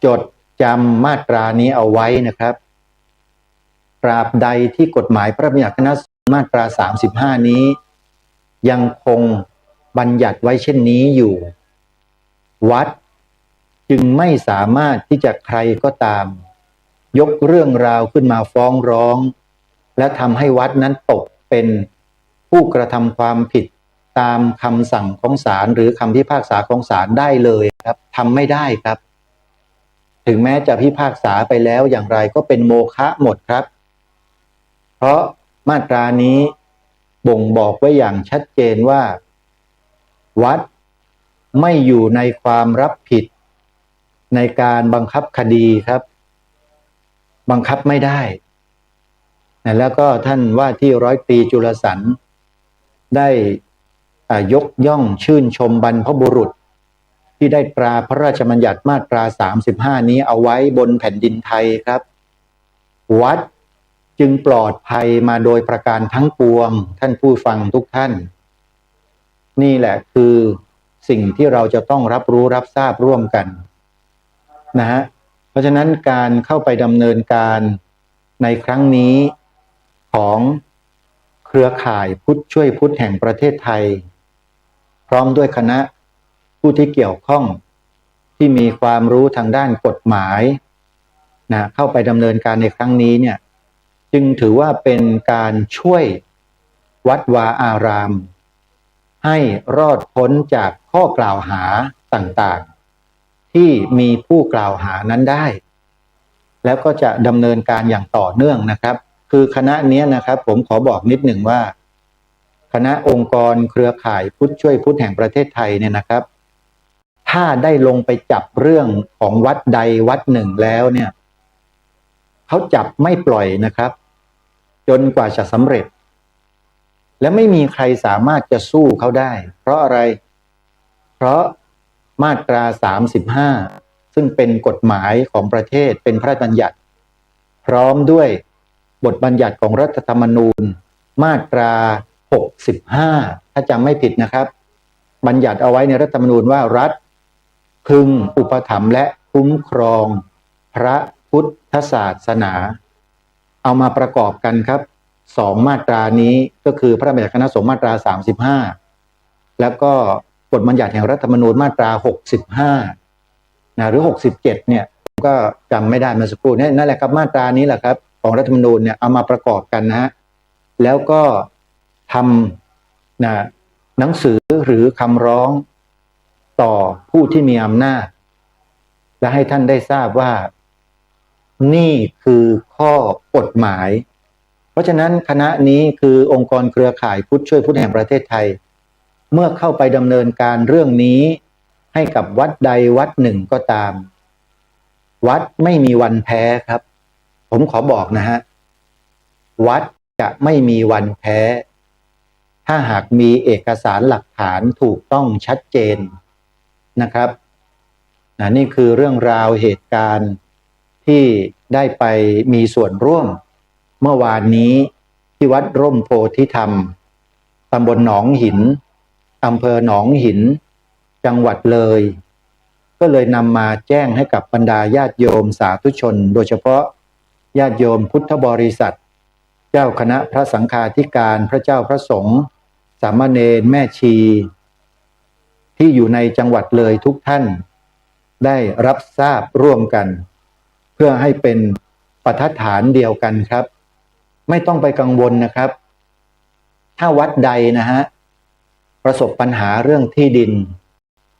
จดจำมาตรานี้เอาไว้นะครับตราบใดที่กฎหมายพระบัญญัติคณะสงฆ์มาตรา 35 นี้ยังคงบัญญัติไว้เช่นนี้อยู่วัดจึงไม่สามารถที่จะใครก็ตามยกเรื่องราวขึ้นมาฟ้องร้องและทำให้วัดนั้นตกเป็นผู้กระทำความผิดตามคำสั่งของศาลหรือคำพิพากษาของศาลได้เลยครับทำไม่ได้ครับถึงแม้จะพิพากษาไปแล้วอย่างไรก็เป็นโมฆะหมดครับเพราะมาตรานี้บ่งบอกไว้อย่างชัดเจนว่าวัดไม่อยู่ในความรับผิดในการบังคับคดีครับบังคับไม่ได้แล้วก็ท่านว่าที่ร้อยตรีจุลสรรได้ยกย่องชื่นชมบรรพบุรุษที่ได้ตราพระราชบัญญัติมาตรา 35 นี้เอาไว้บนแผ่นดินไทยครับวัดจึงปลอดภัยมาโดยประการทั้งปวงท่านผู้ฟังทุกท่านนี่แหละคือสิ่งที่เราจะต้องรับรู้รับทราบร่วมกันนะฮะเพราะฉะนั้นการเข้าไปดำเนินการในครั้งนี้ของเครือข่ายพุทธช่วยพุทธแห่งประเทศไทยพร้อมด้วยคณะผู้ที่เกี่ยวข้องที่มีความรู้ทางด้านกฎหมายนะเข้าไปดำเนินการในครั้งนี้เนี่ยจึงถือว่าเป็นการช่วยวัดวาอารามให้รอดพ้นจากข้อกล่าวหาต่างๆที่มีผู้กล่าวหานั้นได้แล้วก็จะดำเนินการอย่างต่อเนื่องนะครับคือคณะนี้นะครับผมขอบอกนิดหนึ่งว่าคณะองค์กรเครือข่ายพุทธช่วยพุทธแห่งประเทศไทยเนี่ยนะครับถ้าได้ลงไปจับเรื่องของวัดใดวัดหนึ่งแล้วเนี่ยเขาจับไม่ปล่อยนะครับจนกว่าจะสำเร็จและไม่มีใครสามารถจะสู้เขาได้เพราะอะไรเพราะมาตรา 35 ซึ่งเป็นกฎหมายของประเทศเป็นพระราชบัญญัติพร้อมด้วยบทบัญญัติของรัฐธรรมนูญมาตรา 65 ถ้าจำไม่ผิดนะครับบัญญัติเอาไว้ในรัฐธรรมนูญว่ารัฐพึงอุปถัมภ์และคุ้มครองพระพุทธศาสนาเอามาประกอบกันครับสองมาตรานี้ก็คือพระบัญญัติคณะสงฆ์มาตรา 35 แล้วก็บทบัญญัติแห่งรัฐธรรมนูญมาตรา 65 หรือ 67 เนี่ยก็จำไม่ได้เมื่อสักครู่นั่นแหละครับมาตรานี้แหละครับของรัฐธรรมนูญเนี่ยเอามาประกอบกันนะฮะแล้วก็ทำหนังสือหรือคำร้องต่อผู้ที่มีอำนาจและให้ท่านได้ทราบว่านี่คือข้อกฎหมายเพราะฉะนั้นคณะนี้คือองค์กรเครือข่ายพุทธช่วยพุทธแห่งประเทศไทยเมื่อเข้าไปดำเนินการเรื่องนี้ให้กับวัดใดวัดหนึ่งก็ตามวัดไม่มีวันแพ้ครับผมขอบอกนะฮะวัดจะไม่มีวันแพ้ ถ้าหากมีเอกสารหลักฐานถูกต้องชัดเจนนะครับนี่คือเรื่องราวเหตุการณ์ที่ได้ไปมีส่วนร่วมเมื่อวานนี้ที่วัดร่มโพธิธรรมตำบลหนองหินอำเภอหนองหินจังหวัดเลยก็เลยนำมาแจ้งให้กับบรรดาญาติโยมสาธุชนโดยเฉพาะญาติโยมพุทธบริษัทเจ้าคณะพระสังฆาธิการพระเจ้าพระสงฆ์สามเณรแม่ชีที่อยู่ในจังหวัดเลยทุกท่านได้รับทราบร่วมกันเพื่อให้เป็นปฐฐานเดียวกันครับไม่ต้องไปกังวลนะครับถ้าวัดใดนะฮะประสบปัญหาเรื่องที่ดิน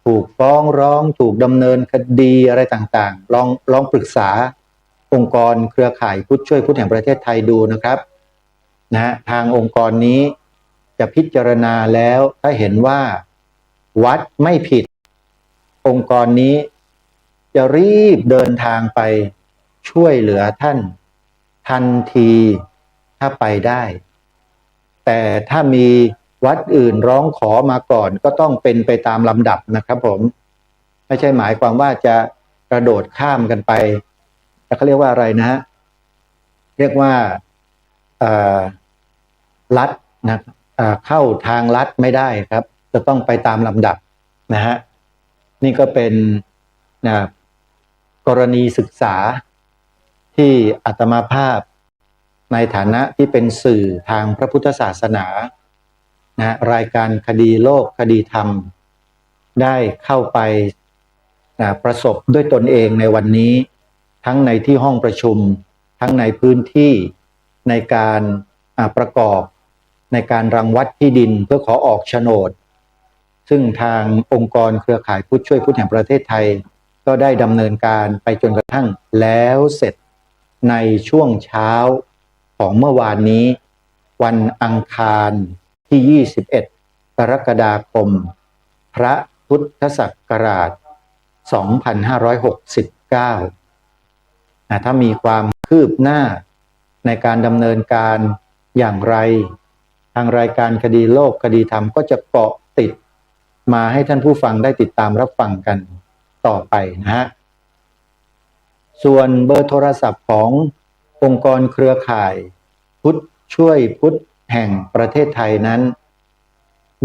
ถูกฟ้องร้องถูกดำเนินคดีอะไรต่างๆลองปรึกษาองค์กรเครือข่ายพุทธช่วยพุทธแห่งประเทศไทยดูนะครับทางองค์กรนี้จะพิจารณาแล้วถ้าเห็นว่าวัดไม่ผิดองค์กรนี้จะรีบเดินทางไปช่วยเหลือท่านทันทีถ้าไปได้แต่ถ้ามีวัดอื่นร้องขอมาก่อนก็ต้องเป็นไปตามลำดับนะครับผมไม่ใช่หมายความว่าจะกระโดดข้ามกันไปแต่เขาเรียกว่าอะไรนะฮะเรียกว่าลัดนะเข้าทางลัดไม่ได้ครับจะต้องไปตามลำดับนะฮะนี่ก็เป็นกรณีศึกษาที่อาตมาภาพในฐานะที่เป็นสื่อทางพระพุทธศาสนารายการคดีโลกคดีธรรมได้เข้าไปประสบด้วยตนเองในวันนี้ทั้งในที่ห้องประชุมทั้งในพื้นที่ในการประกอบในการรังวัดที่ดินเพื่อขอออกโฉนดซึ่งทางองค์กรเครือข่ายพุทธช่วยพุทธแห่งประเทศไทยก็ได้ดำเนินการไปจนกระทั่งแล้วเสร็จในช่วงเช้าของเมื่อวานนี้วันอังคารที่21กรกฎาคมพระพุทธศักราช2569ถ้ามีความคืบหน้าในการดำเนินการอย่างไรทางรายการคดีโลกคดีธรรมก็จะเกาะติดมาให้ท่านผู้ฟังได้ติดตามรับฟังกันต่อไปนะฮะส่วนเบอร์โทรศัพท์ขององค์กรเครือข่ายพุทธช่วยพุทธแห่งประเทศไทยนั้น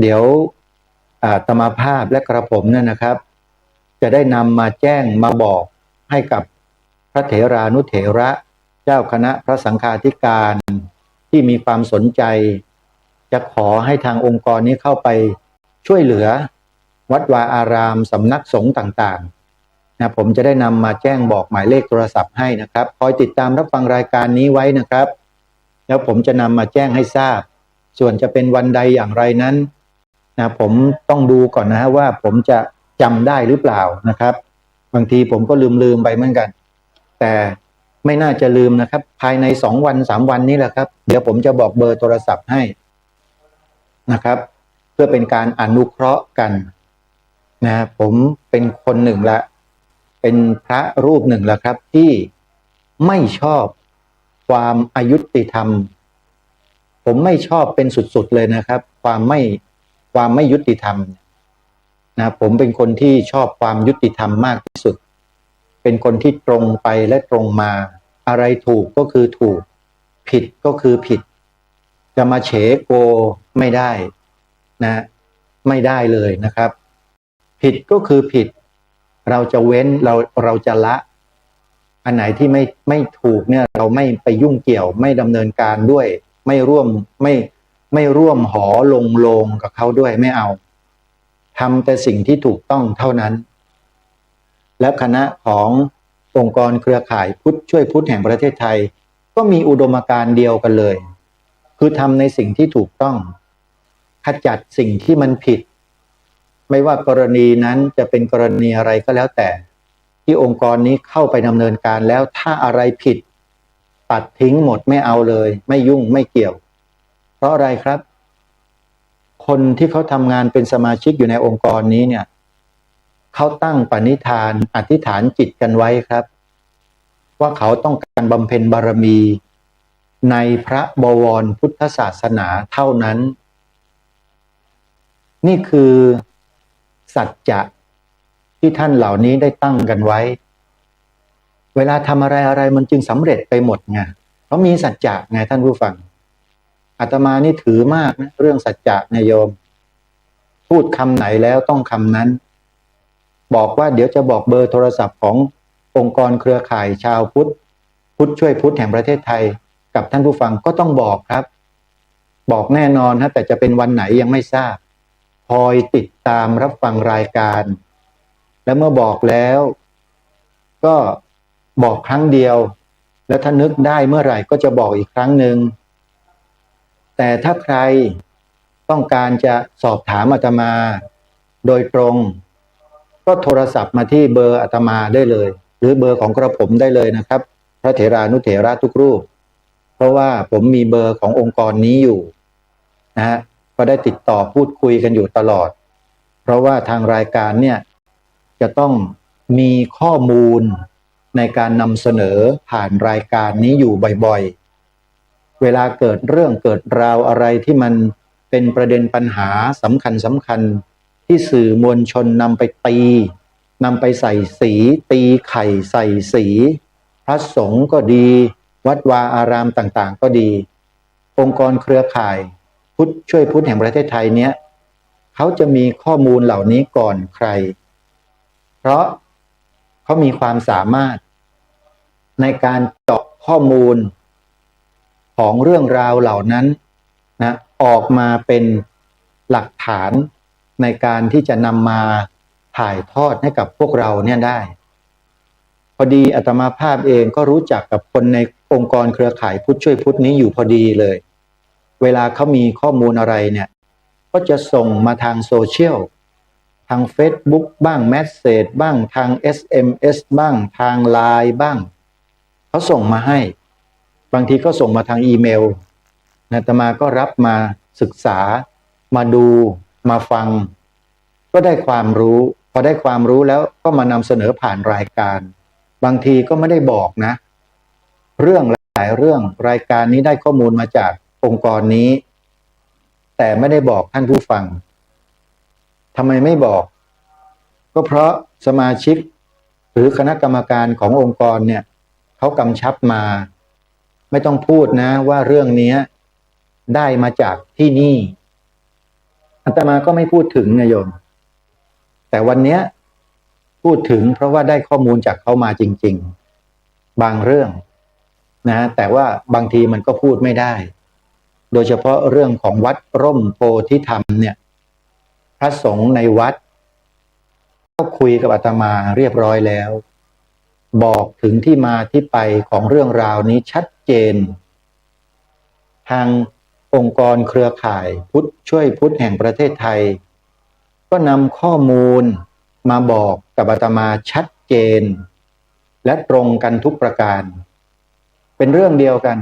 เดี๋ยวอาตมาภาพและกระผมเนี่ยนะครับจะได้นำมาแจ้งมาบอกให้กับพระเถรานุเถระเจ้าคณะพระสังฆาธิการที่มีความสนใจจะขอให้ทางองค์กรนี้เข้าไปช่วยเหลือวัดวาอารามสำนักสงฆ์ต่างๆผมจะได้นำมาแจ้งบอกหมายเลขโทรศัพท์ให้นะครับคอยติดตามรับฟังรายการนี้ไว้นะครับแล้วผมจะนำมาแจ้งให้ทราบส่วนจะเป็นวันใดอย่างไรนั้นผมต้องดูก่อนนะฮะว่าผมจะจำได้หรือเปล่านะครับบางทีผมก็ลืมไปเหมือนกันแต่ไม่น่าจะลืมนะครับภายใน2 วัน 3 วันนี้แหละครับเดี๋ยวผมจะบอกเบอร์โทรศัพท์ให้นะครับเพื่อเป็นการอนุเคราะห์กันผมเป็นคนหนึ่งละเป็นพระรูปหนึ่งละครับที่ไม่ชอบความอายุติธรรมผมไม่ชอบเป็นสุดๆเลยนะครับความไม่ยุติธรรมผมเป็นคนที่ชอบความยุติธรรมมากที่สุดเป็นคนที่ตรงไปและตรงมาอะไรถูกก็คือถูกผิดก็คือผิดจะมาเฉโกไม่ได้ไม่ได้เลยนะครับผิดก็คือผิดเราจะเว้นเราจะละอันไหนที่ไม่ถูกเนี่ยเราไม่ไปยุ่งเกี่ยวไม่ดำเนินการด้วยไม่ร่วมหอลงโลงกับเขาด้วยไม่เอาทำแต่สิ่งที่ถูกต้องเท่านั้นและคณะขององค์กรเครือข่ายพุทธช่วยพุทธแห่งประเทศไทยก็มีอุดมการณ์เดียวกันเลยคือทำในสิ่งที่ถูกต้องขจัดสิ่งที่มันผิดไม่ว่ากรณีนั้นจะเป็นกรณีอะไรก็แล้วแต่ที่องค์กรนี้เข้าไปดำเนินการแล้วถ้าอะไรผิดตัดทิ้งหมดไม่เอาเลยไม่ยุ่งไม่เกี่ยวเพราะอะไรครับคนที่เขาทำงานเป็นสมาชิกอยู่ในองค์กรนี้เนี่ยเขาตั้งปณิธานอธิษฐานจิตกันไว้ครับว่าเขาต้องการบำเพ็ญบารมีในพระบวรพุทธศาสนาเท่านั้น นี่คือสัจจะที่ท่านเหล่านี้ได้ตั้งกันไว้ เวลาทำอะไรอะไรมันจึงสำเร็จไปหมดไงเพราะมีสัจจะไงท่านผู้ฟังอาตมานี่ถือมากนะเรื่องสัจจะนายโยมพูดคำไหนแล้วต้องคำนั้นบอกว่าเดี๋ยวจะบอกเบอร์โทรศัพท์ขององค์กรเครือข่ายชาวพุทธช่วยพุทธแห่งประเทศไทยกับท่านผู้ฟังก็ต้องบอกครับบอกแน่นอนนะแต่จะเป็นวันไหนยังไม่ทราบคอยติดตามรับฟังรายการและเมื่อบอกแล้วก็บอกครั้งเดียวแล้วถ้านึกได้เมื่อไหร่ก็จะบอกอีกครั้งหนึ่งแต่ถ้าใครต้องการจะสอบถามอาตมาโดยตรงก็โทรศัพท์มาที่เบอร์อาตมาได้เลยหรือเบอร์ของกระผมได้เลยนะครับพระเถรานุเถระทุกรูปเพราะว่าผมมีเบอร์ขององค์กรนี้อยู่นะฮะก็ได้ติดต่อพูดคุยกันอยู่ตลอดเพราะว่าทางรายการเนี่ยจะต้องมีข้อมูลในการนำเสนอผ่านรายการนี้อยู่บ่อยๆเวลาเกิดเรื่องเกิดราวอะไรที่มันเป็นประเด็นปัญหาสำคัญที่สื่อมวลชนนำไปตีนำไปใส่สีตีไข่ใส่สีพระสงฆ์ก็ดีวัดวาอารามต่างๆก็ดีองค์กรเครือข่ายพุทธช่วยพุทธแห่งประเทศไทยเนี้ยเขาจะมีข้อมูลเหล่านี้ก่อนใครเพราะเขามีความสามารถในการเจาะข้อมูลของเรื่องราวเหล่านั้นนะออกมาเป็นหลักฐานในการที่จะนำมาถ่ายทอดให้กับพวกเราเนี่ยได้พอดีอาตมาภาพเองก็รู้จักกับคนในองค์กรเครือข่ายพุทธช่วยพุทธนี้อยู่พอดีเลยเวลาเขามีข้อมูลอะไรเนี่ยก็จะส่งมาทางโซเชียลทาง Facebook บ้างแมสเสจบ้างทาง SMS บ้างทาง LINE บ้างเขาส่งมาให้บางทีก็ส่งมาทางอีเมลอาตมาก็รับมาศึกษามาดูมาฟังก็ได้ความรู้พอได้ความรู้แล้วก็มานำเสนอผ่านรายการบางทีก็ไม่ได้บอกนะเรื่องหลายเรื่องรายการนี้ได้ข้อมูลมาจากองค์กรนี้แต่ไม่ได้บอกท่านผู้ฟังทำไมไม่บอกก็เพราะสมาชิกหรือคณะกรรมการขององค์กรเนี่ยเขากำชับมาไม่ต้องพูดนะว่าเรื่องนี้ได้มาจากที่นี่อาตมาก็ไม่พูดถึงนะโยมแต่วันนี้พูดถึงเพราะว่าได้ข้อมูลจากเขามาจริงๆบางเรื่องนะแต่ว่าบางทีมันก็พูดไม่ได้โดยเฉพาะเรื่องของวัดร่มโพธิธรรมเนี่ยพระสงฆ์ในวัดก็คุยกับอาตมาเรียบร้อยแล้วบอกถึงที่มาที่ไปของเรื่องราวนี้ชัดเจนทางองค์กรเครือข่ายพุทธช่วยพุทธแห่งประเทศไทยก็นำข้อมูลมาบอกกับอาตมาชัดเจนและตรงกันทุกประการเป็นเรื่องเดียวกัน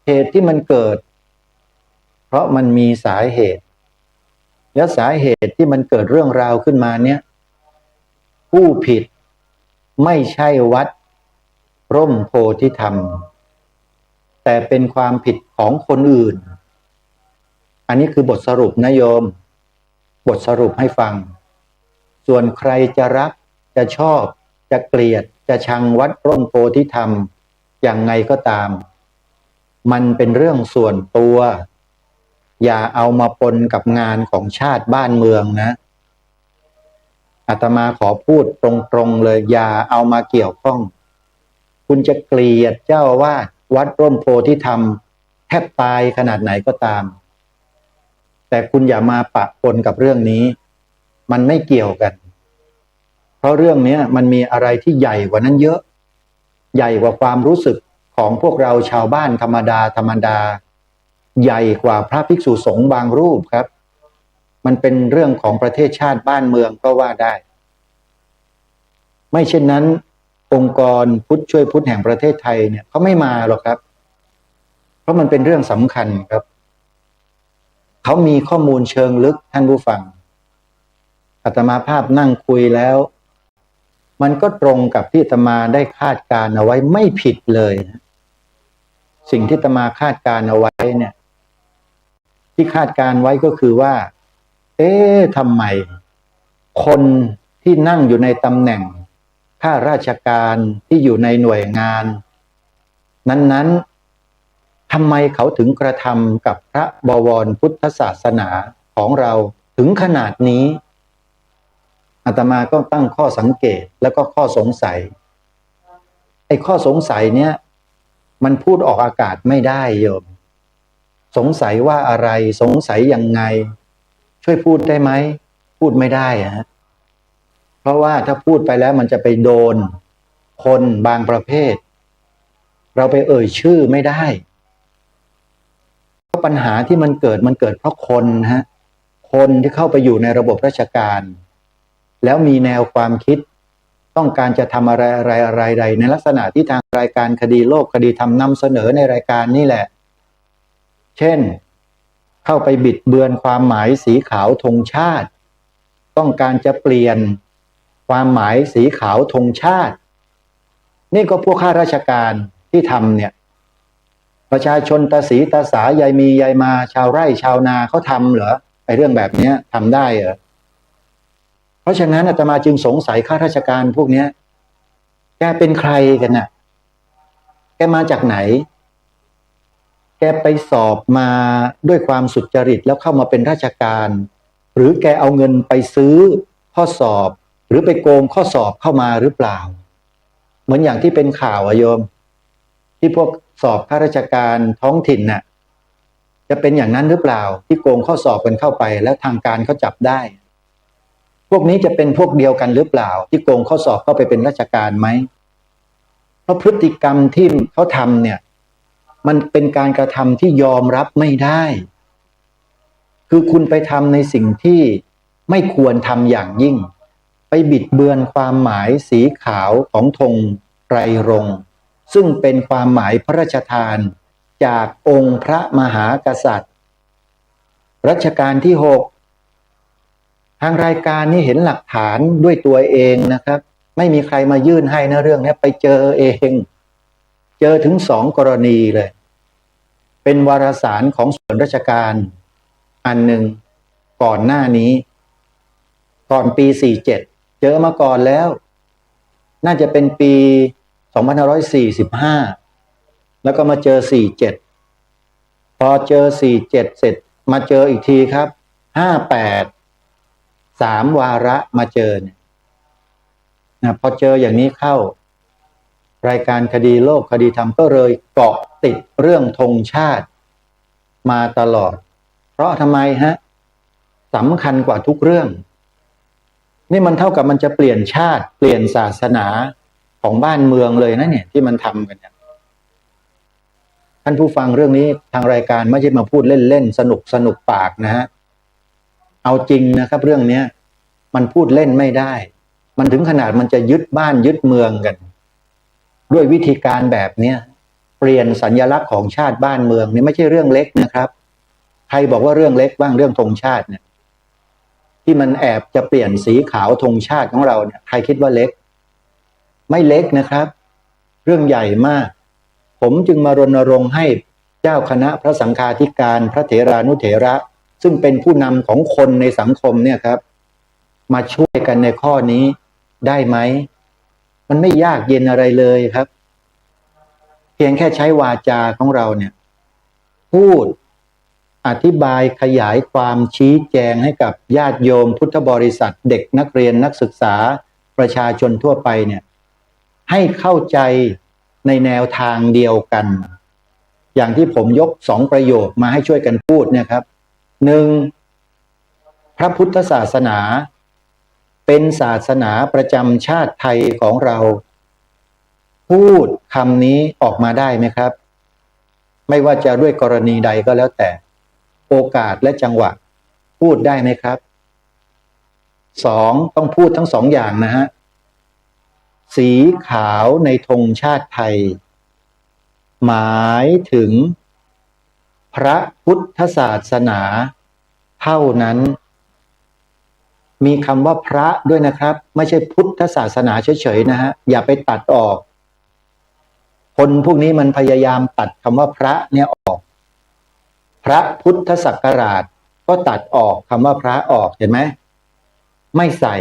เหตุที่มันเกิดเพราะมันมีสาเหตุและสาเหตุที่มันเกิดเรื่องราวขึ้นมาเนี้ยผู้ผิดไม่ใช่วัดร่มโพธิธรรมแต่เป็นความผิดของคนอื่นอันนี้คือบทสรุปนะโยมบทสรุปให้ฟังส่วนใครจะรักจะชอบจะเกลียดจะชังวัดร่มโพธิธรรมอย่างไงก็ตามมันเป็นเรื่องส่วนตัวอย่าเอามาปนกับงานของชาติบ้านเมืองนะอาตมาขอพูดตรงๆเลยอย่าเอามาเกี่ยวข้องคุณจะเกลียดเจ้าอาวาสวัดร่มโพธิธรรมแทบตายขนาดไหนก็ตามแต่คุณอย่ามาปะปนกับเรื่องนี้มันไม่เกี่ยวกันเพราะเรื่องนี้มันมีอะไรที่ใหญ่กว่านั้นเยอะใหญ่กว่าความรู้สึกของพวกเราชาวบ้านธรรมดาใหญ่กว่าพระภิกษุสงฆ์บางรูปครับมันเป็นเรื่องของประเทศชาติบ้านเมืองก็ว่าได้ไม่เช่นนั้นองค์กรพุทธช่วยพุทธแห่งประเทศไทยเนี่ยเขาไม่มาหรอกครับเพราะมันเป็นเรื่องสำคัญครับเขามีข้อมูลเชิงลึกท่านผู้ฟังอาตมาภาพนั่งคุยแล้วมันก็ตรงกับที่อาตมาได้คาดการเอาไว้ไม่ผิดเลยสิ่งที่อาตมาคาดการเอาไว้เนี่ยที่คาดการไว้ก็คือว่า ทำไมคนที่นั่งอยู่ในตำแหน่งข้าราชการที่อยู่ในหน่วยงานนั้นๆทำไมเขาถึงกระทำกับพระบวรพุทธศาสนาของเราถึงขนาดนี้อาตมาก็ตั้งข้อสังเกตแล้วก็ข้อสงสัยไอ้ข้อสงสัยเนี้ยมันพูดออกอากาศไม่ได้โยมสงสัยว่าอะไรสงสัยยังไงช่วยพูดได้ไหมพูดไม่ได้ฮะเพราะว่าถ้าพูดไปแล้วมันจะไปโดนคนบางประเภทเราไปเอ่ยชื่อไม่ได้เพราะปัญหาที่มันเกิดเพราะคนฮะคนที่เข้าไปอยู่ในระบบราชการแล้วมีแนวความคิดต้องการจะทำอะไรใดในลักษณะที่ทางรายการคดีโลกคดีธรรมนำเสนอในรายการนี่แหละเช่นเข้าไปบิดเบือนความหมายสีขาวธงชาติต้องการจะเปลี่ยนความหมายสีขาวธงชาตินี่ก็พวกข้าราชการที่ทำเนี่ยประชาชนตาสีตาสายายมียายมาชาวไร่ชาวนาเขาทำเหรอไอ้เรื่องแบบนี้ทำได้เหรอเพราะฉะนั้นอาตมาจึงสงสัยข้าราชการพวกนี้แกเป็นใครกันน่ะแกมาจากไหนแกไปสอบมาด้วยความสุจริตแล้วเข้ามาเป็นราชการหรือแกเอาเงินไปซื้อข้อสอบหรือไปโกงข้อสอบเข้ามาหรือเปล่าเหมือนอย่างที่เป็นข่าวโยมที่พวกสอบข้าราชการท้องถิ่นน่ะจะเป็นอย่างนั้นหรือเปล่าที่โกงข้อสอบกันเข้าไปแล้วทางการเขาจับได้พวกนี้จะเป็นพวกเดียวกันหรือเปล่าที่โกงข้อสอบเข้าไปเป็นราชการไหมเพราะพฤติกรรมที่เขาทำเนี่ยมันเป็นการกระทำที่ยอมรับไม่ได้คือคุณไปทำในสิ่งที่ไม่ควรทำอย่างยิ่งไปบิดเบือนความหมายสีขาวของธงไตรรงค์ซึ่งเป็นความหมายพระราชทานจากองค์พระมหากษัตริย์รัชกาลที่6ทางรายการนี้เห็นหลักฐานด้วยตัวเองนะครับไม่มีใครมายื่นให้นะเรื่องนี้ไปเจอเองเจอถึง2 กรณีเลยเป็นวารสารของส่วนราชการอันหนึ่งก่อนหน้านี้ก่อนปี47เจอมาก่อนแล้วน่าจะเป็นปี2545แล้วก็มาเจอ47พอเจอ47เสร็จมาเจออีกทีครับ58 3 วาระมาเจอเนี่ยพอเจออย่างนี้เข้ารายการคดีโลกคดีธรรมก็เลยเกาะติดเรื่องธงชาติมาตลอดเพราะทำไมฮะสำคัญกว่าทุกเรื่องนี่มันเท่ากับมันจะเปลี่ยนชาติเปลี่ยนศาสนาของบ้านเมืองเลยนะเนี่ยที่มันทำกันเนี่ยท่านผู้ฟังเรื่องนี้ทางรายการไม่ใช่มาพูดเล่นๆสนุกปากนะฮะเอาจริงนะครับเรื่องนี้มันพูดเล่นไม่ได้มันถึงขนาดมันจะยึดบ้านยึดเมืองกันด้วยวิธีการแบบนี้เปลี่ยนสัญลักษณ์ของชาติบ้านเมืองนี่ไม่ใช่เรื่องเล็กนะครับใครบอกว่าเรื่องเล็กบ้างเรื่องธงชาติเนี่ยที่มันแอบจะเปลี่ยนสีขาวธงชาติของเราเนี่ยใครคิดว่าเล็กไม่เล็กนะครับเรื่องใหญ่มากผมจึงมารณรงค์ให้เจ้าคณะพระสังฆาธิการพระเถรานุเถระซึ่งเป็นผู้นำของคนในสังคมเนี่ยครับมาช่วยกันในข้อนี้ได้ไหมมันไม่ยากเย็นอะไรเลยครับเพียงแค่ใช้วาจาของเราเนี่ยพูดอธิบายขยายความชี้แจงให้กับญาติโยมพุทธบริษัทเด็กนักเรียนนักศึกษาประชาชนทั่วไปเนี่ยให้เข้าใจในแนวทางเดียวกันอย่างที่ผมยก2 ประโยคมาให้ช่วยกันพูดเนี่ยครับ 1. พระพุทธศาสนาเป็นศาสนาประจำชาติไทยของเราพูดคำนี้ออกมาได้ไหมครับไม่ว่าจะด้วยกรณีใดก็แล้วแต่โอกาสและจังหวะพูดได้ไหมครับ 2. ต้องพูดทั้ง2 อย่างนะฮะสีขาวในธงชาติไทยหมายถึงพระพุทธศาสนาเท่านั้นมีคำว่าพระด้วยนะครับไม่ใช่พุทธศาสนาเฉยๆนะฮะอย่าไปตัดออกคนพวกนี้มันพยายามตัดคำว่าพระเนี่ยออกพระพุทธศักราช ก็ตัดออกคำว่าพระออกเห็นไหมไม่ใส่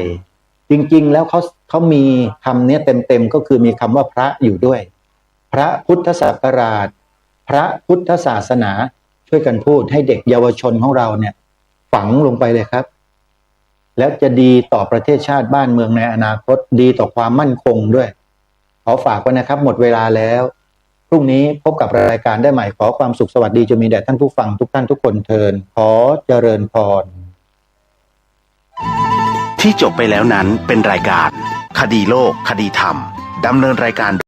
จริงๆแล้วเขามีคำนี้เต็มๆก็คือมีคำว่าพระอยู่ด้วยพระพุทธศักราชพระพุทธศาสนาช่วยกันพูดให้เด็กเยาวชนของเราเนี่ยฝังลงไปเลยครับแล้วจะดีต่อประเทศชาติบ้านเมืองในอนาคตดีต่อความมั่นคงด้วยขอฝากไว้นะครับหมดเวลาแล้วพรุ่งนี้พบกับรายการได้ใหม่ขอความสุขสวัสดีจะมีแด่ท่านผู้ฟังทุกท่านทุกคนเทินขอเจริญพร ที่จบไปแล้วนั้นเป็นรายการคดีโลกคดีธรรมดำเนินรายการ